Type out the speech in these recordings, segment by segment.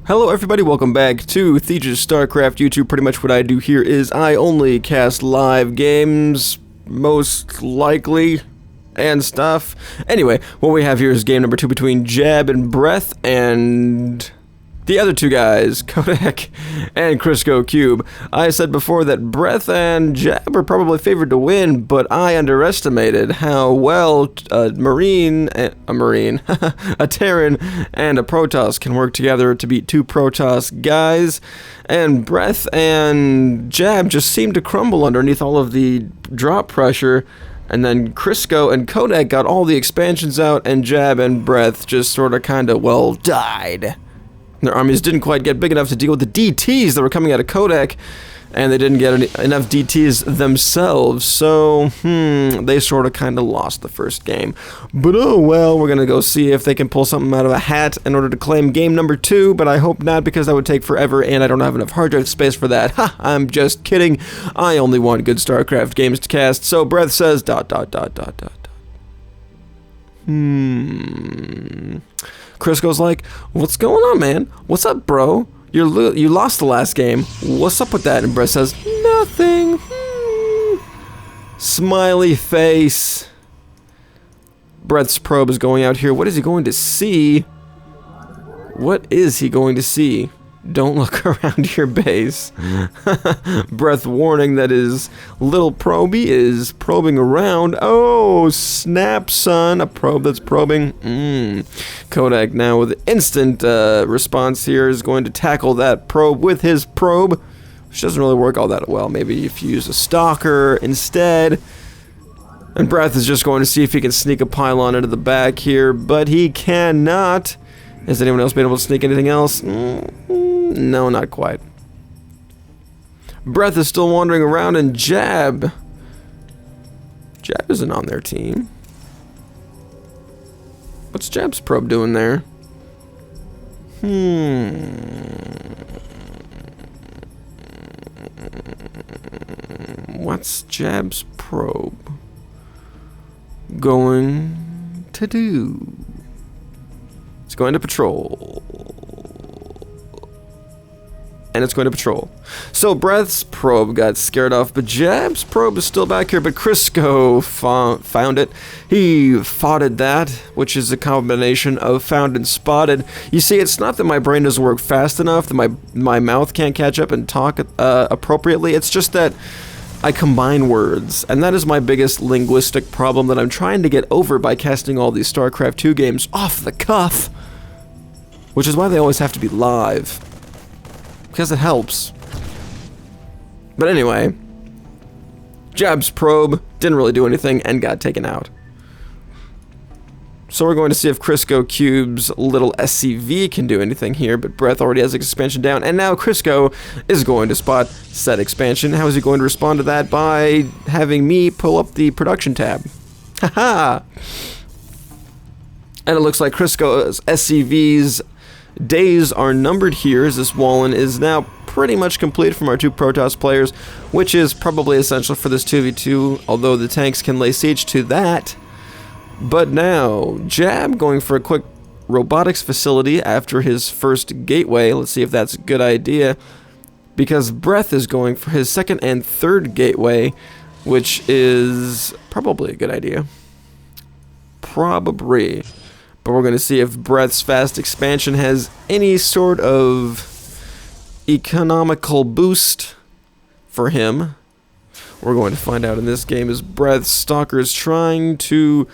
Hello everybody, welcome back to Thieges StarCraft YouTube. Pretty much what I do here is I only cast live games, most likely, and stuff. Anyway, what we have here is game number 2 between Jab and Breath and the other two guys, Kodak and Crisco Cube. I said before that Breath and Jab are probably favored to win, but I underestimated how well a Terran and a Protoss can work together to beat two Protoss guys. And Breath and Jab just seemed to crumble underneath all of the drop pressure. And then Crisco and Kodak got all the expansions out, and Jab and Breath just sort of kind of, well, died. Their armies didn't quite get big enough to deal with the DTs that were coming out of Kodak, and they didn't get enough DTs themselves, so, they sort of kind of lost the first game. But oh well, we're gonna go see if they can pull something out of a hat in order to claim game number 2, but I hope not, because that would take forever, and I don't have enough hard drive space for that. Ha, I'm just kidding. I only want good StarCraft games to cast, so Breath says ... Crisco's like, what's going on, man? What's up, bro? You lost the last game. What's up with that? And Breath says, nothing. Smiley face. Breath's probe is going out here. What is he going to see? What is he going to see? Don't look around your base. Breath warning that his little probie is probing around. Oh, snap, son. A probe that's probing. Kodak now with instant response here is going to tackle that probe with his probe, which doesn't really work all that well. Maybe if you use a stalker instead. And Breath is just going to see if he can sneak a pylon into the back here, but he cannot. Has anyone else been able to sneak anything else? No, not quite. Breath is still wandering around, and Jab isn't on their team. What's Jab's probe doing there? What's Jab's probe going to do? It's going to patrol. And it's going to patrol. So Breath's probe got scared off, but Jab's probe is still back here, but Crisco found it. He foughted that, which is a combination of found and spotted. You see, it's not that my brain doesn't work fast enough, that my mouth can't catch up and talk appropriately. It's just that I combine words, and that is my biggest linguistic problem that I'm trying to get over by casting all these StarCraft 2 games off the cuff, which is why they always have to be live, because it helps. But anyway, Jab's probe didn't really do anything and got taken out. So we're going to see if Crisco Cube's little SCV can do anything here, but Breath already has expansion down, and now Crisco is going to spot said expansion. How is he going to respond to that? By having me pull up the production tab. Haha! And it looks like Crisco's SCV's days are numbered here, as this Wallen is now pretty much complete from our two Protoss players, which is probably essential for this 2v2, although the tanks can lay siege to that. But now, Jab going for a quick robotics facility after his first gateway. Let's see if that's a good idea, because Breath is going for his second and third gateway, which is probably a good idea. Probably. But we're going to see if Breath's fast expansion has any sort of economical boost for him. We're going to find out in this game as Breath's Stalker is trying to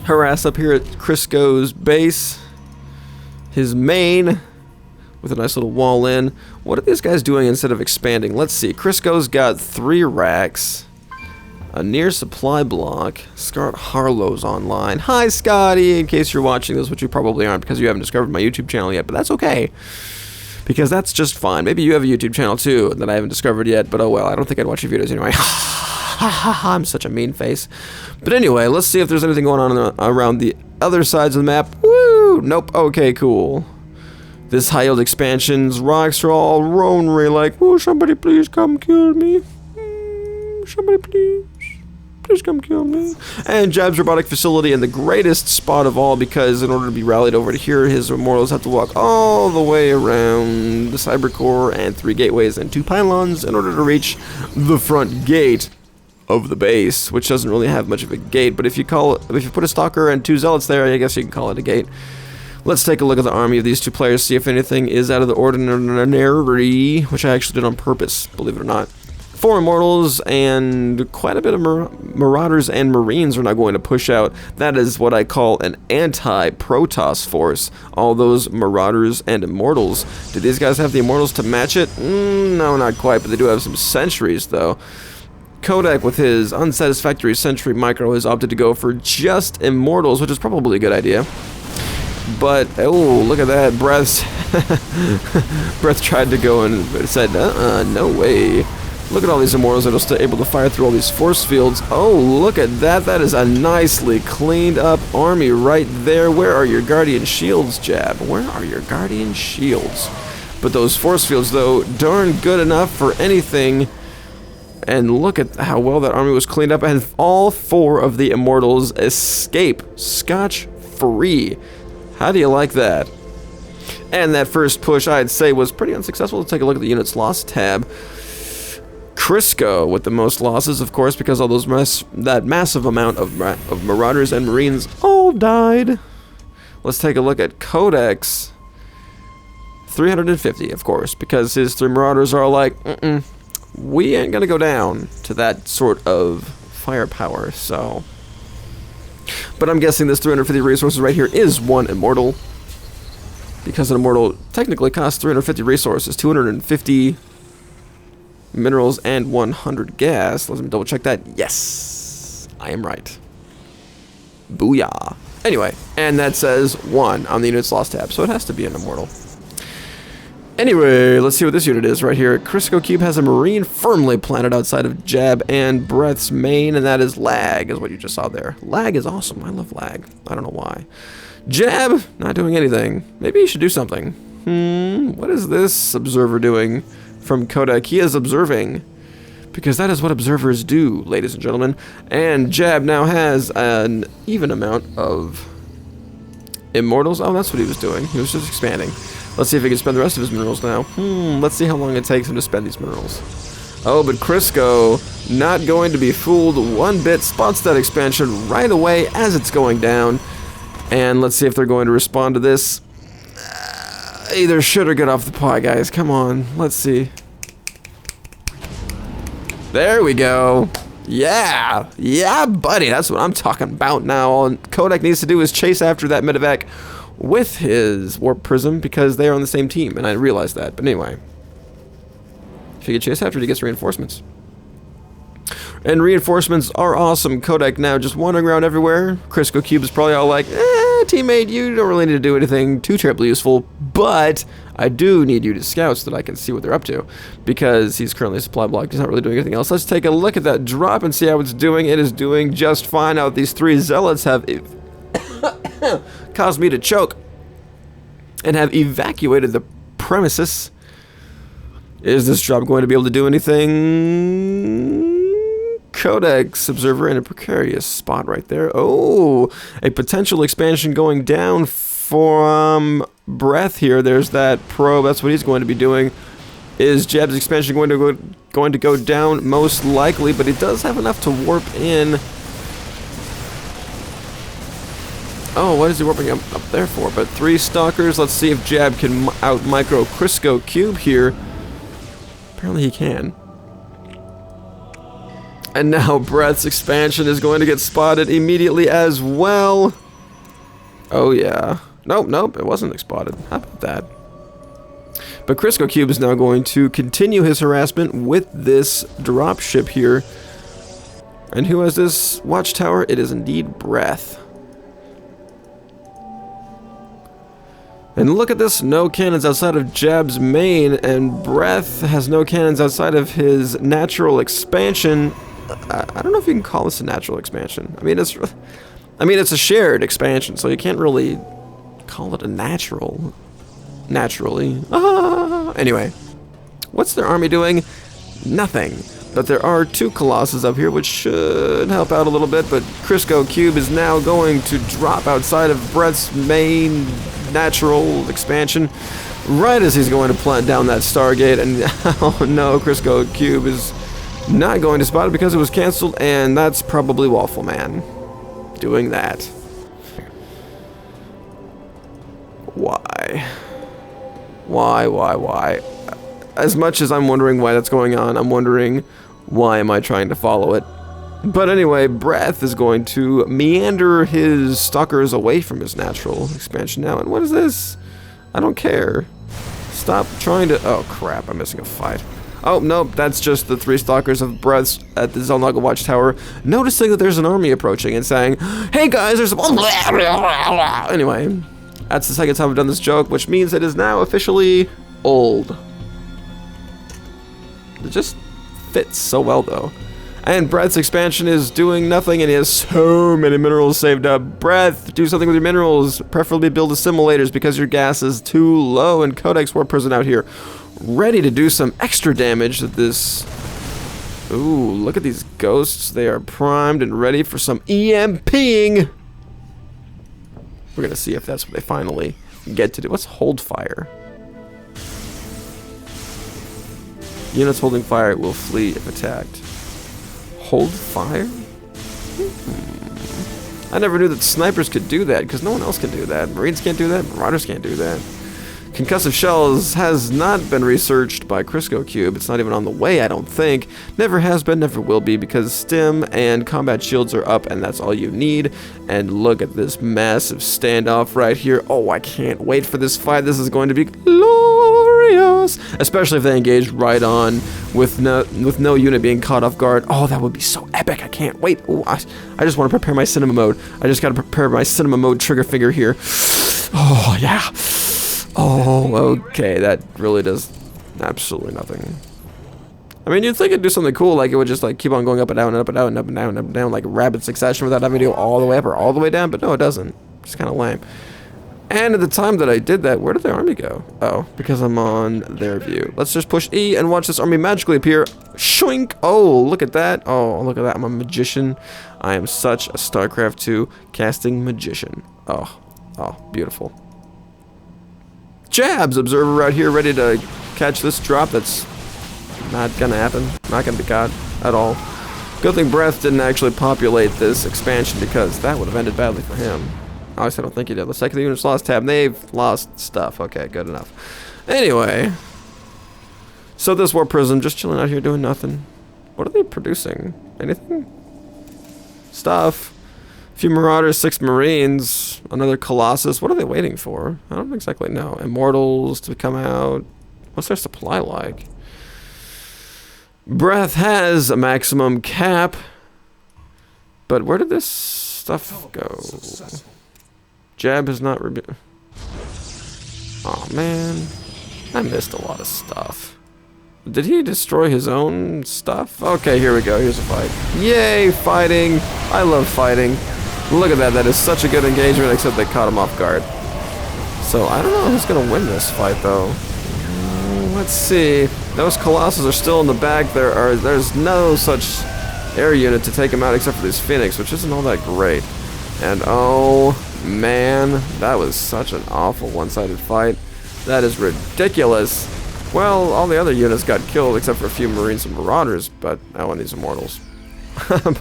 harass up here at Crisco's base. His main, with a nice little wall in. What are these guys doing instead of expanding? Let's see. Crisco's got 3 racks. A near supply block. Scott Harlow's online. Hi, Scotty, in case you're watching this, which you probably aren't because you haven't discovered my YouTube channel yet, but that's okay, because that's just fine. Maybe you have a YouTube channel too that I haven't discovered yet, but oh well, I don't think I'd watch your videos anyway. I'm such a mean face. But anyway, let's see if there's anything going on around the other sides of the map. Woo! Nope. Okay, cool. This high-yield expansion's rocks are all ronery like, oh, somebody please come kill me. Somebody please. Please come kill me. And Jab's robotic facility in the greatest spot of all, because in order to be rallied over to here, his immortals have to walk all the way around the cyber core and 3 gateways and 2 pylons in order to reach the front gate of the base, which doesn't really have much of a gate, but if you put a stalker and 2 zealots there, I guess you can call it a gate. Let's take a look at the army of these 2 players, see if anything is out of the ordinary, which I actually did on purpose, believe it or not. 4 immortals and quite a bit of marauders and marines are now going to push out. That is what I call an anti-Protoss force. All those marauders and immortals. Do these guys have the immortals to match it? No, not quite, but they do have some sentries, though. Kodak, with his unsatisfactory sentry micro, has opted to go for just immortals, which is probably a good idea. But, oh, look at that. Breath tried to go and said, no way. Look at all these immortals that are still able to fire through all these force fields. Oh, look at that. That is a nicely cleaned up army right there. Where are your guardian shields, Jab? Where are your guardian shields? But those force fields, though, darn good enough for anything. And look at how well that army was cleaned up, and all 4 of the immortals escape scotch-free. How do you like that? And that first push, I'd say, was pretty unsuccessful. Let's take a look at the units lost tab. Crisco with the most losses, of course, because all those that massive amount of marauders and marines all died. Let's take a look at Codex. 350, of course, because his 3 marauders are like, we ain't gonna go down to that sort of firepower, so. But I'm guessing this 350 resources right here is 1 immortal, because an immortal technically costs 350 resources, 250 minerals and 100 gas. Let me double check that. Yes, I am right. Booyah. Anyway, and that says 1 on the units lost tab, so it has to be an immortal. Anyway, let's see what this unit is right here. Crisco Cube has a marine firmly planted outside of Jab and Breath's main, and that is Lag, is what you just saw there. Lag is awesome. I love Lag. I don't know why. Jab, not doing anything. Maybe he should do something. What is this observer doing from Kodak? He is observing, because that is what observers do, ladies and gentlemen. And Jab now has an even amount of immortals. Oh, that's what he was doing. He was just expanding. Let's see if he can spend the rest of his minerals now. Let's see how long it takes him to spend these minerals. Oh, but Crisco, not going to be fooled one bit, spots that expansion right away as it's going down. And let's see if they're going to respond to this. Either should or get off the pot, guys. Come on, let's see. There we go. Yeah, buddy, that's what I'm talking about now. All Kodak needs to do is chase after that medevac with his warp prism, because they are on the same team, and I realized that. But anyway, if he can chase after it, he gets reinforcements. And reinforcements are awesome. Kodak now just wandering around everywhere. Crisco Cube is probably all like, teammate, you don't really need to do anything too terribly useful, but I do need you to scout so that I can see what they're up to, because he's currently supply blocked. He's not really doing anything else. Let's take a look at that drop and see how it's doing. It is doing just fine. Now these 3 zealots have caused me to choke and have evacuated the premises. Is this drop going to be able to do anything? Codex observer in a precarious spot right there. Oh, a potential expansion going down from Breath here. There's that probe. That's what he's going to be doing. Is Jab's expansion going to go down? Most likely, but he does have enough to warp in. Oh, what is he warping up there for? But 3 stalkers. Let's see if Jab can out micro Crisco Cube here. Apparently he can. And now Breath's expansion is going to get spotted immediately as well. Oh yeah. Nope, it wasn't spotted. How about that? But Crisco Cube is now going to continue his harassment with this dropship here. And who has this watchtower? It is indeed Breath. And look at this, no cannons outside of Jab's main, and Breath has no cannons outside of his natural expansion. I don't know if you can call this a natural expansion. I mean, it's a shared expansion, so you can't really call it a naturally. Anyway, what's their army doing? Nothing. But there are 2 Colossus up here, which should help out a little bit, but Crisco Cube is now going to drop outside of Brett's main natural expansion right as he's going to plant down that Stargate, and oh no, Crisco Cube is not going to spot it because it was canceled, and that's probably Waffle Man doing that. Why? Why? As much as I'm wondering why that's going on, I'm wondering why am I trying to follow it. But anyway, Breath is going to meander his stalkers away from his natural expansion now. And what is this? I don't care. Stop trying to... Oh crap, I'm missing a fight. Oh, nope, that's just the 3 stalkers of Breaths at the Xel'Naga Watchtower, noticing that there's an army approaching and saying, "Hey guys, there's a..." Anyway, that's the second time I've done this joke, which means it is now officially old. It just fits so well, though. And Breath's expansion is doing nothing, and he has so many minerals saved up. Breath, do something with your minerals. Preferably build assimilators because your gas is too low. And Codex War Prison out here, ready to do some extra damage with this. Ooh, look at these ghosts. They are primed and ready for some EMPing. We're gonna see if that's what they finally get to do. What's hold fire? Units holding fire will flee if attacked. Hold fire? I never knew that snipers could do that, because no one else can do that. Marines can't do that, Marauders can't do that. Concussive shells has not been researched by Crisco Cube. It's not even on the way, I don't think. Never has been, never will be, because stim and combat shields are up, and that's all you need. And look at this massive standoff right here. Oh, I can't wait for this fight. This is going to be glorious. Especially if they engage right on with no unit being caught off guard. Oh, that would be so epic. I can't wait. Ooh, I just want to prepare my cinema mode. I just got to prepare my cinema mode trigger finger here. Oh, yeah. Oh, okay, that really does absolutely nothing. I mean, you'd think it'd do something cool, like it would just like keep on going up and down and up and down and up and down and up and down like rapid succession without having to go all the way up or all the way down, but no, it doesn't. It's kind of lame. And at the time that I did that, where did the army go? Oh, because I'm on their view. Let's just push E and watch this army magically appear. Shoink! Oh, look at that. Oh, look at that. I'm a magician. I am such a StarCraft 2 casting magician. Oh, beautiful. Jabs observer right here, ready to catch this drop that's not gonna happen. Not gonna be caught at all. Good thing Breath didn't actually populate this expansion, because that would have ended badly for him. I don't think he did. The second the units lost tab, they've lost stuff. Okay, good enough. Anyway, so this war prison just chilling out here doing nothing. What are they producing? Anything? Stuff. A few Marauders, 6 Marines, another Colossus. What are they waiting for? I don't exactly know. Immortals to come out. What's their supply like? Breath has a maximum cap, but where did this stuff go? Jab has not oh man, I missed a lot of stuff. Did he destroy his own stuff? Okay, here we go. Here's a fight. Yay, fighting. I love fighting. Look at that. That is such a good engagement, except they caught him off guard. So I don't know who's going to win this fight, though. Let's see. Those Colossus are still in the back. There's no such air unit to take them out except for this Phoenix, which isn't all that great. And oh man, that was such an awful one-sided fight. That is ridiculous. Well, all the other units got killed except for a few Marines and Marauders, but and these Immortals.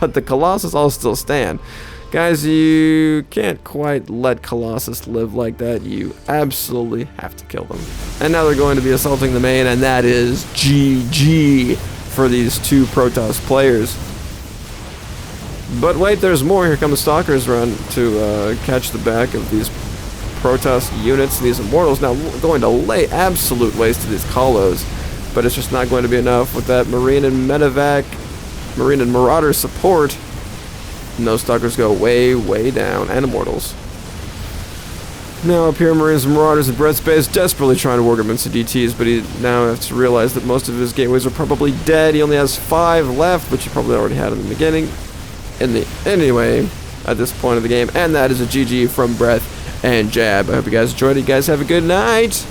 But the Colossus all still stand. Guys, you can't quite let Colossus live like that. You absolutely have to kill them. And now they're going to be assaulting the main, and that is GG for these 2 Protoss players. But wait, there's more. Here come the Stalkers run to catch the back of these Protoss units. These Immortals now going to lay absolute waste to these Colos, but it's just not going to be enough with that Marine and Medevac, Marine and Marauder support. And those Stalkers go way, way down, and Immortals. Now up here, Marines and Marauders at Brett's base, desperately trying to work him into DTs, but he now has to realize that most of his gateways are probably dead. He only has 5 left, which he probably already had in the beginning. Anyway, at this point of the game, and that is a GG from Breath and Jab. I hope you guys enjoyed it. You guys have a good night.